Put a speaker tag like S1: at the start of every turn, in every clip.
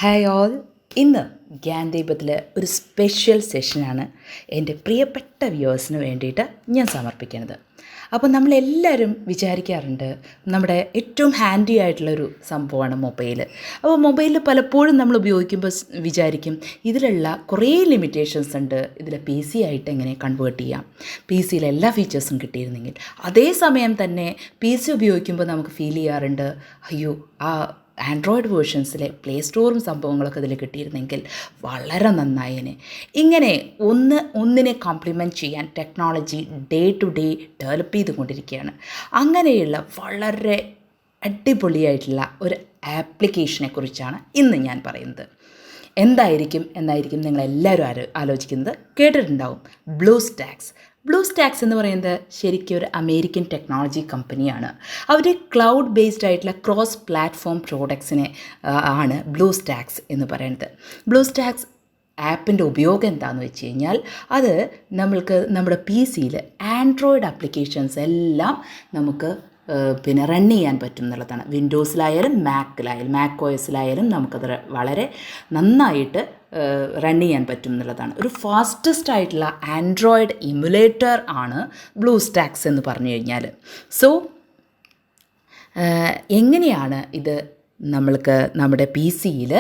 S1: Hi all, ഇന്ന് ഗ്യാൻദീപത്തിൽ ഒരു special സെഷനാണ് എൻ്റെ പ്രിയപ്പെട്ട വ്യൂവേഴ്സിന് വേണ്ടിയിട്ട് ഞാൻ സമർപ്പിക്കുന്നത്. അപ്പോൾ നമ്മളെല്ലാവരും വിചാരിക്കാറുണ്ട് നമ്മുടെ ഏറ്റവും ഹാൻഡി ആയിട്ടുള്ളൊരു സംഭവമാണ് മൊബൈൽ. അപ്പോൾ മൊബൈൽ പലപ്പോഴും നമ്മൾ ഉപയോഗിക്കുമ്പോൾ വിചാരിക്കും ഇതിലുള്ള കുറേ ലിമിറ്റേഷൻസ് ഉണ്ട്, ഇതിൽ PC ആയിട്ട് എങ്ങനെ കൺവേർട്ട് ചെയ്യാം, PC എല്ലാ ഫീച്ചേഴ്സും കിട്ടിയിരുന്നെങ്കിൽ. അതേസമയം തന്നെ PC ഉപയോഗിക്കുമ്പോൾ നമുക്ക് ഫീൽ ചെയ്യാറുണ്ട്, അയ്യോ ആ ആൻഡ്രോയിഡ് വേർഷൻസിലെ പ്ലേ സ്റ്റോറും സംഭവങ്ങളൊക്കെ ഇതിൽ കിട്ടിയിരുന്നെങ്കിൽ വളരെ നന്നായേനെ. ഇങ്ങനെ ഒന്നിനെ കോംപ്ലിമെൻറ്റ് ചെയ്യാൻ technology day to day develop ചെയ്തുകൊണ്ടിരിക്കുകയാണ്. അങ്ങനെയുള്ള വളരെ അടിപൊളിയായിട്ടുള്ള ഒരു ആപ്ലിക്കേഷനെ കുറിച്ചാണ് ഇന്ന് ഞാൻ പറയുന്നത്. എന്തായിരിക്കും നിങ്ങളെല്ലാവരും ആലോചിക്കുന്നത്, കേട്ടിട്ടുണ്ടാവും, ബ്ലൂസ്റ്റാക്സ് എന്ന് പറയുന്നത് ശരിക്കും ഒരു അമേരിക്കൻ ടെക്നോളജി കമ്പനിയാണ്. അവർ ക്ലൗഡ് ബേസ്ഡ് ആയിട്ടുള്ള ക്രോസ് പ്ലാറ്റ്ഫോം പ്രോഡക്ട്സിനെ ആണ് ബ്ലൂസ്റ്റാക്സ് എന്ന് പറയുന്നത്. ബ്ലൂസ്റ്റാക്സ് ആപ്പിൻ്റെ ഉപയോഗം എന്താണെന്ന് വെച്ച് കഴിഞ്ഞാൽ അത് നമ്മൾക്ക് നമ്മുടെ PCയിൽ ആൻഡ്രോയിഡ് ആപ്ലിക്കേഷൻസ് എല്ലാം നമുക്ക് റൺ ചെയ്യാൻ പറ്റും എന്നുള്ളതാണ്. വിൻഡോസിലായാലും മാക് OSലായാലും നമുക്കത് വളരെ നന്നായിട്ട് റൺ ചെയ്യാൻ പറ്റും എന്നുള്ളതാണ്. ഒരു ഫാസ്റ്റസ്റ്റ് ആയിട്ടുള്ള ആൻഡ്രോയിഡ് എമുലേറ്റർ ആണ് ബ്ലൂസ്റ്റാക്സ് എന്ന് പറഞ്ഞു കഴിഞ്ഞാൽ. സോ എങ്ങനെയാണ് ഇത് നമ്മൾക്ക് നമ്മുടെ PCയിൽ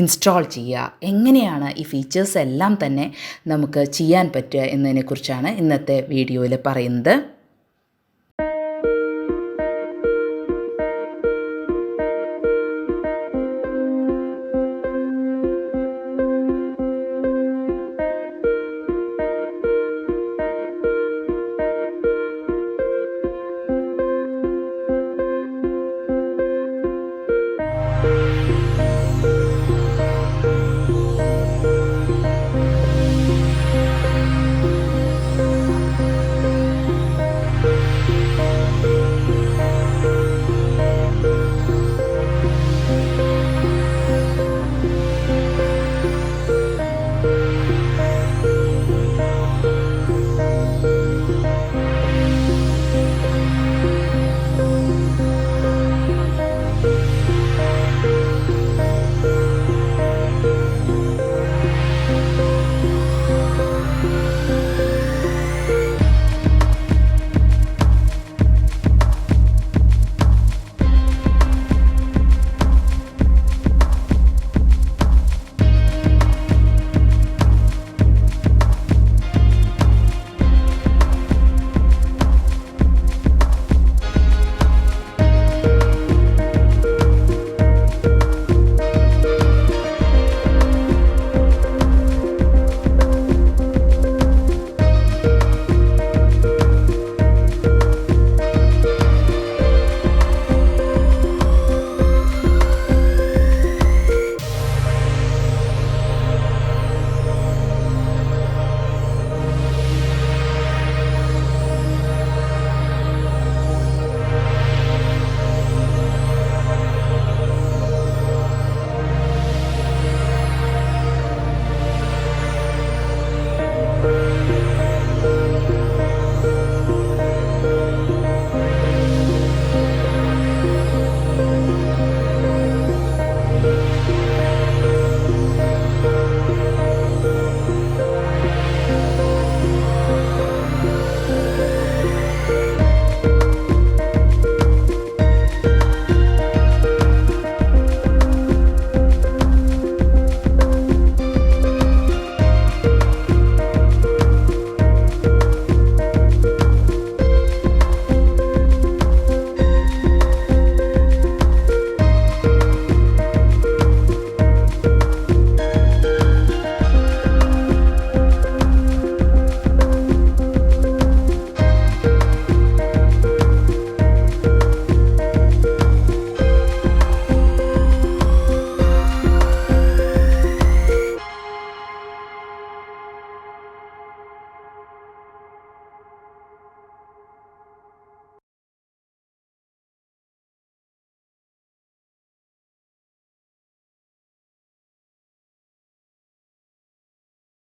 S1: ഇൻസ്റ്റാൾ ചെയ്യുക, എങ്ങനെയാണ് ഈ ഫീച്ചേഴ്സ് എല്ലാം തന്നെ നമുക്ക് ചെയ്യാൻ പറ്റുക എന്നതിനെക്കുറിച്ചാണ് ഇന്നത്തെ വീഡിയോയിൽ പറയുന്നത്.